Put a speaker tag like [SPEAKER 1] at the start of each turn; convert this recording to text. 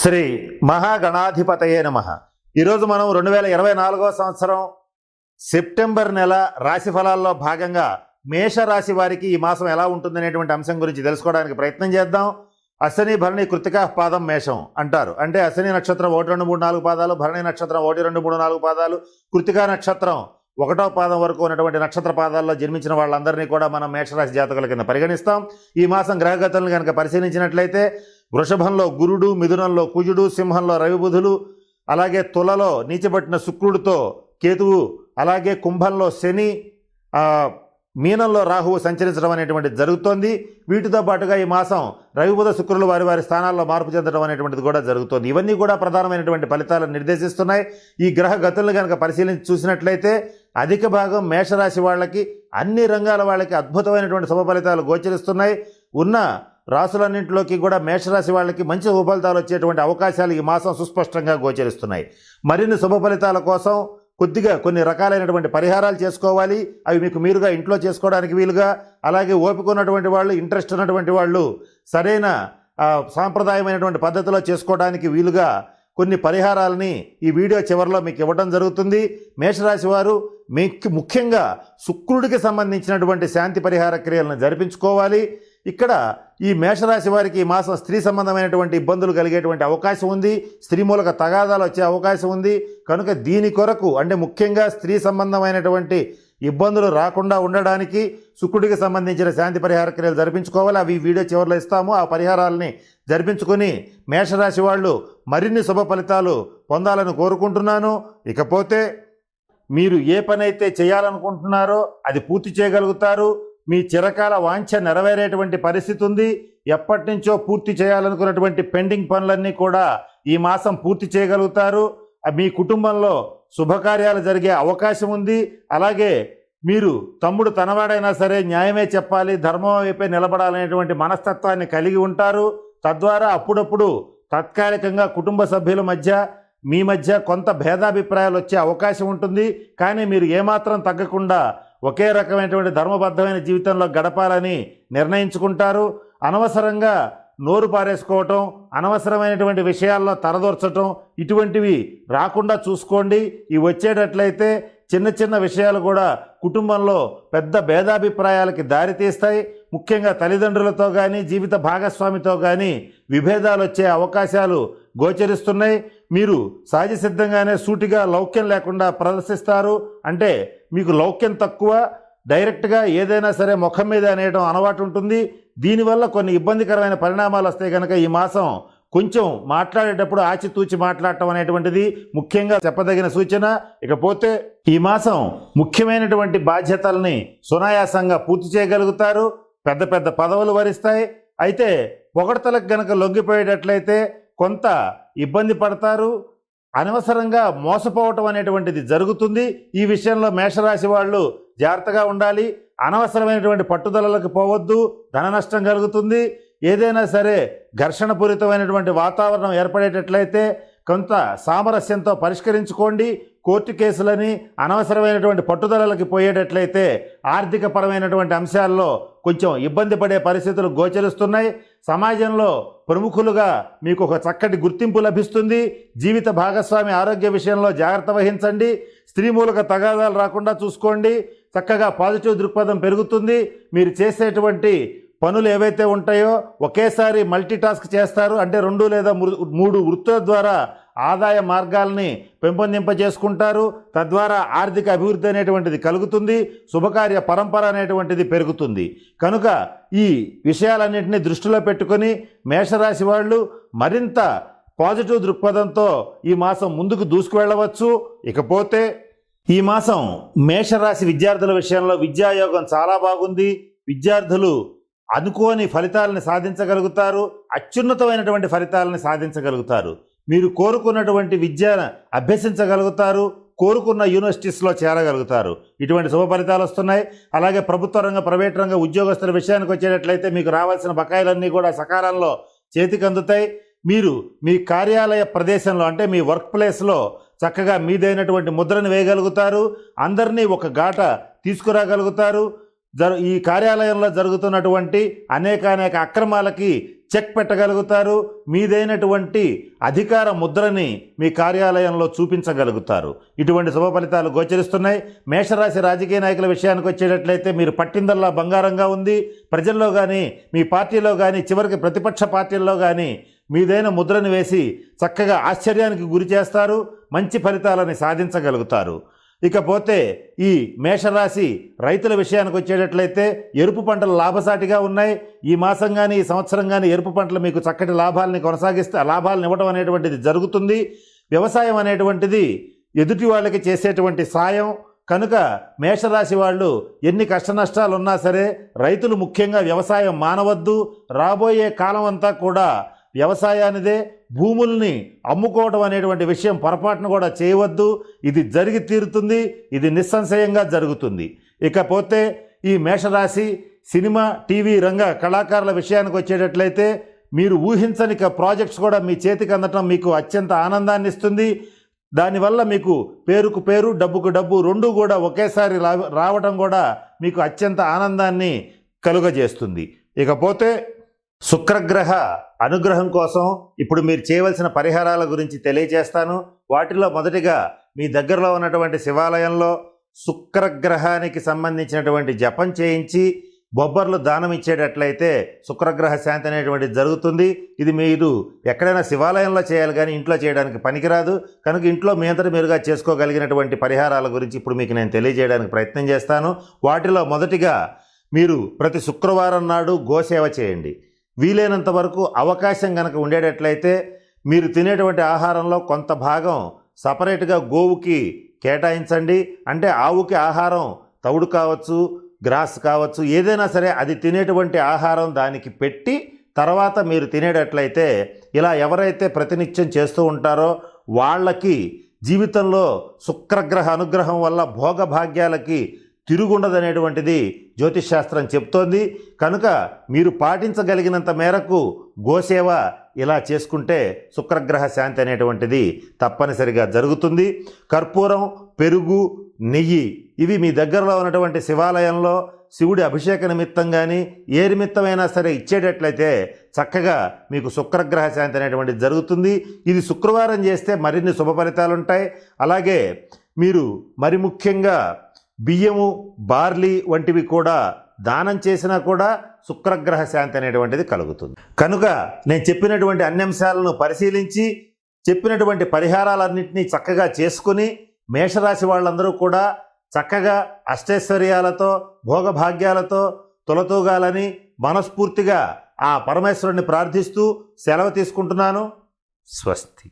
[SPEAKER 1] శ్రీ మహాగణాధిపతయే నమః. ఈరోజు మనం 2024వ సంవత్సరం సెప్టెంబర్ నెల రాశి ఫలాల్లో భాగంగా మేషరాశి వారికి ఈ మాసం ఎలా ఉంటుందనేటువంటి అంశం గురించి తెలుసుకోవడానికి ప్రయత్నం చేద్దాం. అశ్విని భరణి కృత్తికా పాదం మేషం అంటారు. అంటే అశ్విని నక్షత్రం 1 2 3 4 పాదాలు, భరణి నక్షత్రం 1 2 3 4 పాదాలు, కృత్తికా నక్షత్రం 1వ పాదం వరకు ఉన్నటువంటి నక్షత్ర పాదాల్లో జన్మించిన వాళ్ళందరినీ కూడా మనం మేషరాశి జాతకుల కింద పరిగణిస్తాం. ఈ మాసం గ్రహగతులను కనుక పరిశీలించినట్లయితే వృషభంలో గురుడు, మిథునంలో కుజుడు, సింహంలో రవి బుధులు, అలాగే తులలో నీచబట్టిన శుక్రుడితో కేతువు, అలాగే కుంభంలో శని, మీనంలో రాహువు సంచరించడం అనేటువంటిది జరుగుతోంది. వీటితో పాటుగా ఈ మాసం రవి బుధ శుక్రులు వారి వారి స్థానాల్లో మార్పు చెందడం అనేటువంటిది కూడా జరుగుతోంది. ఇవన్నీ కూడా ప్రధానమైనటువంటి ఫలితాలను నిర్దేశిస్తున్నాయి. ఈ గ్రహ గతులను కనుక పరిశీలించి చూసినట్లయితే అధిక భాగం మేషరాశి వాళ్ళకి, అన్ని రంగాల వాళ్ళకి అద్భుతమైనటువంటి శుభ ఫలితాలు గోచరిస్తున్నాయి. ఉన్న రాసులన్నింటిలోకి కూడా మేషరాశి వాళ్ళకి మంచి శుభ ఫలితాలు వచ్చేటువంటి అవకాశాలు ఈ మాసం సుస్పష్టంగా గోచరిస్తున్నాయి. మరిన్ని శుభ ఫలితాల కోసం కొద్దిగా కొన్ని రకాలైనటువంటి పరిహారాలు చేసుకోవాలి. అవి మీకు మీరుగా ఇంట్లో చేసుకోవడానికి వీలుగా, అలాగే ఓపిక ఉన్నటువంటి వాళ్ళు, ఇంట్రెస్ట్ ఉన్నటువంటి వాళ్ళు సరైన సాంప్రదాయమైనటువంటి పద్ధతిలో చేసుకోవడానికి వీలుగా కొన్ని పరిహారాలని ఈ వీడియో చివరిలో మీకు ఇవ్వడం జరుగుతుంది. మేషరాశి వారు మీకు ముఖ్యంగా శుక్రుడికి సంబంధించినటువంటి శాంతి పరిహార క్రియలను జరిపించుకోవాలి. ఇక్కడ ఈ మేషరాశి వారికి ఈ మాసం స్త్రీ సంబంధమైనటువంటి ఇబ్బందులు కలిగేటువంటి అవకాశం ఉంది. స్త్రీ మూలక తగాదాలు వచ్చే అవకాశం ఉంది. కనుక దీని కొరకు, అంటే ముఖ్యంగా స్త్రీ సంబంధమైనటువంటి ఇబ్బందులు రాకుండా ఉండడానికి శుక్రుడికి సంబంధించిన శాంతి పరిహార క్రియలు జరిపించుకోవాలి. అవి వీడియో చివరిలో ఇస్తాము. ఆ పరిహారాలని జరిపించుకొని మేషరాశి వాళ్ళు మరిన్ని శుభ ఫలితాలు పొందాలని కోరుకుంటున్నాను. ఇకపోతే మీరు ఏ పని అయితే చేయాలనుకుంటున్నారో అది పూర్తి చేయగలుగుతారు. మీ చిరకాల వాంఛ నెరవేరేటువంటి పరిస్థితి ఉంది. ఎప్పటి నుంచో పూర్తి చేయాలనుకున్నటువంటి పెండింగ్ పనులన్నీ కూడా ఈ మాసం పూర్తి చేయగలుగుతారు. మీ కుటుంబంలో శుభకార్యాలు జరిగే అవకాశం ఉంది. అలాగే మీరు తమ్ముడు తనవాడైనా సరే న్యాయమే చెప్పాలి, ధర్మం వైపే నిలబడాలనేటువంటి మనస్తత్వాన్ని కలిగి ఉంటారు. తద్వారా అప్పుడప్పుడు తాత్కాలికంగా కుటుంబ సభ్యుల మధ్య, మీ మధ్య కొంత భేదాభిప్రాయాలు వచ్చే అవకాశం ఉంటుంది. కానీ మీరు ఏమాత్రం తగ్గకుండా ఒకే రకమైనటువంటి ధర్మబద్ధమైన జీవితంలో గడపాలని నిర్ణయించుకుంటారు. అనవసరంగా నోరు పారేసుకోవటం, అనవసరమైనటువంటి విషయాల్లో తలదూర్చటం, ఇటువంటివి రాకుండా చూసుకోండి. ఇవి వచ్చేటట్లయితే చిన్న చిన్న విషయాలు కూడా కుటుంబంలో పెద్ద భేదాభిప్రాయాలకి దారితీస్తాయి. ముఖ్యంగా తల్లిదండ్రులతో కానీ, జీవిత భాగస్వామితో కానీ విభేదాలు వచ్చే అవకాశాలు గోచరిస్తున్నాయి. మీరు సహజ సిద్ధంగానే సూటిగా లౌక్యం లేకుండా ప్రదర్శిస్తారు. అంటే మీకు లౌక్యం తక్కువ, డైరెక్ట్గా ఏదైనా సరే ముఖం మీద అనేయడం అలవాటు ఉంటుంది. దీనివల్ల కొన్ని ఇబ్బందికరమైన పరిణామాలు వస్తాయి. కనుక ఈ మాసం కొంచెం మాట్లాడేటప్పుడు ఆచితూచి మాట్లాడటం అనేటువంటిది ముఖ్యంగా చెప్పదగిన సూచన. ఇకపోతే ఈ మాసం ముఖ్యమైనటువంటి బాధ్యతల్ని సునాయాసంగా పూర్తి చేయగలుగుతారు. పెద్ద పెద్ద పదవులు వరిస్తాయి. అయితే పొగడతలకు గనక లొంగిపోయేటట్లయితే కొంత ఇబ్బంది పడతారు. అనవసరంగా మోసపోవటం అనేటువంటిది జరుగుతుంది. ఈ విషయంలో మేషరాశి వాళ్ళు జాగ్రత్తగా ఉండాలి. అనవసరమైనటువంటి పట్టుదలలకు పోవద్దు, ధన నష్టం కలుగుతుంది. ఏదైనా సరే ఘర్షణపూరితమైనటువంటి వాతావరణం ఏర్పడేటట్లయితే కొంత సామరస్యంతో పరిష్కరించుకోండి. కోర్టు కేసులని అనవసరమైనటువంటి పట్టుదలకి పోయేటట్లయితే ఆర్థిక పరమైనటువంటి అంశాల్లో కొంచెం ఇబ్బంది పడే పరిస్థితులు గోచరిస్తున్నాయి. సమాజంలో ప్రముఖులుగా మీకు ఒక చక్కటి గుర్తింపు లభిస్తుంది. జీవిత భాగస్వామి ఆరోగ్య విషయంలో జాగ్రత్త వహించండి. స్త్రీ మూలక తగాదాలు రాకుండా చూసుకోండి. చక్కగా పాజిటివ్ దృక్పథం పెరుగుతుంది. మీరు చేసేటువంటి పనులు ఏవైతే ఉంటాయో ఒకేసారి మల్టీ టాస్క్ చేస్తారు. అంటే 2 లేదా 3 వృత్తుల ద్వారా ఆదాయ మార్గాల్ని పెంపొందింపజేసుకుంటారు. తద్వారా ఆర్థిక అభివృద్ధి అనేటువంటిది కలుగుతుంది. శుభకార్య పరంపర అనేటువంటిది పెరుగుతుంది. కనుక ఈ విషయాలన్నింటినీ దృష్టిలో పెట్టుకొని మేషరాశి వాళ్ళు మరింత పాజిటివ్ దృక్పథంతో ఈ మాసం ముందుకు దూసుకువెళ్ళవచ్చు. ఇకపోతే ఈ మాసం మేషరాశి విద్యార్థుల విషయంలో విద్యాయోగం చాలా బాగుంది. విద్యార్థులు అనుకోని ఫలితాలను సాధించగలుగుతారు. అత్యున్నతమైనటువంటి ఫలితాలను సాధించగలుగుతారు. మీరు కోరుకున్నటువంటి విద్యను అభ్యసించగలుగుతారు. కోరుకున్న యూనివర్సిటీస్లో చేరగలుగుతారు. ఇటువంటి శుభ ఫలితాలు వస్తున్నాయి. అలాగే ప్రభుత్వ రంగ, ప్రైవేట్ రంగ ఉద్యోగస్తుల విషయానికి వచ్చేటట్లయితే మీకు రావాల్సిన బకాయిలన్నీ కూడా సకాలంలో చేతికి అందుతాయి. మీరు మీ కార్యాలయ ప్రదేశంలో, అంటే మీ వర్క్ ప్లేస్లో చక్కగా మీదైనటువంటి ముద్రను వేయగలుగుతారు. అందరినీ ఒక గాట తీసుకురాగలుగుతారు. ఈ కార్యాలయంలో జరుగుతున్నటువంటి అనేక అక్రమాలకి చెక్ పెట్టగలుగుతారు. మీదైనటువంటి అధికార ముద్రని మీ కార్యాలయంలో చూపించగలుగుతారు. ఇటువంటి శుభ ఫలితాలు గోచరిస్తున్నాయి. మేషరాశి రాజకీయ నాయకుల విషయానికి వచ్చేటట్లయితే మీరు పట్టిందల్లా బంగారంగా ఉంది. ప్రజల్లో కానీ, మీ పార్టీలో కానీ, చివరికి ప్రతిపక్ష పార్టీల్లో కానీ మీదైన ముద్రను వేసి చక్కగా ఆశ్చర్యానికి గురి చేస్తారు. మంచి ఫలితాలని సాధించగలుగుతారు. ఇకపోతే ఈ మేషరాశి రైతుల విషయానికి వచ్చేటట్లయితే ఎరుపు పంటలు లాభసాటిగా ఉన్నాయి. ఈ మాసం కానీ, ఈ సంవత్సరం కానీ ఎరుపు పంటలు మీకు చక్కటి లాభాలను ఇవ్వడం అనేటువంటిది జరుగుతుంది. వ్యవసాయం అనేటువంటిది ఎదుటి వాళ్ళకి చేసేటువంటి సాయం కనుక మేషరాశి వాళ్ళు ఎన్ని కష్ట నష్టాలు ఉన్నా సరే రైతులు ముఖ్యంగా వ్యవసాయం మానవద్దు. రాబోయే కాలం అంతా కూడా వ్యవసాయానిదే. భూముల్ని అమ్ముకోవడం అనేటువంటి విషయం పొరపాటును కూడా చేయవద్దు. ఇది జరిగి తీరుతుంది. ఇది నిస్సంశయంగా జరుగుతుంది. ఇకపోతే ఈ మేషరాశి సినిమా, టీవీ రంగ కళాకారుల విషయానికి వచ్చేటట్లయితే మీరు ఊహించని ప్రాజెక్ట్స్ కూడా మీ చేతికి అందటం మీకు అత్యంత ఆనందాన్ని ఇస్తుంది. దానివల్ల మీకు పేరుకు పేరు, డబ్బుకు డబ్బు రెండూ కూడా ఒకేసారి రావడం కూడా మీకు అత్యంత ఆనందాన్ని కలుగజేస్తుంది. ఇకపోతే శుక్రగ్రహ అనుగ్రహం కోసం ఇప్పుడు మీరు చేయవలసిన పరిహారాల గురించి తెలియజేస్తాను. వాటిలో మొదటిగా మీ దగ్గరలో ఉన్నటువంటి శివాలయంలో శుక్రగ్రహానికి సంబంధించినటువంటి జపం చేయించి బొబ్బర్లు దానం ఇచ్చేటట్లయితే శుక్రగ్రహ శాంతి అనేటువంటిది జరుగుతుంది. ఇది మీరు ఎక్కడైనా శివాలయంలో చేయాలి కానీ ఇంట్లో చేయడానికి పనికిరాదు. కనుక ఇంట్లో మీ అంతటి మీరుగా చేసుకోగలిగినటువంటి పరిహారాల గురించి ఇప్పుడు మీకు నేను తెలియజేయడానికి ప్రయత్నం చేస్తాను. వాటిలో మొదటిగా మీరు ప్రతి శుక్రవారం నాడు గోసేవ చేయండి. వీలైనంత వరకు అవకాశం కనుక ఉండేటట్లయితే మీరు తినేటువంటి ఆహారంలో కొంత భాగం సపరేట్గా గోవుకి కేటాయించండి. అంటే ఆవుకి ఆహారం తవుడు కావచ్చు, గ్రాస్ కావచ్చు, ఏదైనా సరే అది తినేటువంటి ఆహారం దానికి పెట్టి తర్వాత మీరు తినేటట్లయితే ఇలా ఎవరైతే ప్రతినిత్యం చేస్తూ ఉంటారో వాళ్ళకి జీవితంలో శుక్రగ్రహ అనుగ్రహం వల్ల భోగభాగ్యాలకి తిరుగుండదనేటువంటిది జ్యోతిష్శాస్త్రం చెప్తోంది. కనుక మీరు పాటించగలిగినంత మేరకు గోసేవ ఇలా చేసుకుంటే శుక్రగ్రహ శాంతి అనేటువంటిది తప్పనిసరిగా జరుగుతుంది. కర్పూరం, పెరుగు, నెయ్యి ఇవి మీ దగ్గరలో ఉన్నటువంటి శివాలయంలో శివుడి అభిషేక నిమిత్తం కానీ ఏ నిమిత్తమైనా సరే ఇచ్చేటట్లయితే చక్కగా మీకు శుక్రగ్రహ శాంతి అనేటువంటిది జరుగుతుంది. ఇది శుక్రవారం చేస్తే మరిన్ని శుభ ఫలితాలు ఉంటాయి. అలాగే మీరు మరి ముఖ్యంగా బియ్యము, బార్లీ వంటివి కూడా దానం చేసినా కూడా శుక్రగ్రహ శాంతి అనేటువంటిది కలుగుతుంది. కనుక నేను చెప్పినటువంటి అన్ని అంశాలను పరిశీలించి చెప్పినటువంటి పరిహారాలన్నింటినీ చక్కగా చేసుకుని మేషరాశి వాళ్ళందరూ కూడా చక్కగా అష్టైశ్వర్యాలతో భోగభాగ్యాలతో తొలతూగాలని మనస్ఫూర్తిగా ఆ పరమేశ్వరుని ప్రార్థిస్తూ సెలవు తీసుకుంటున్నాను. స్వస్తి.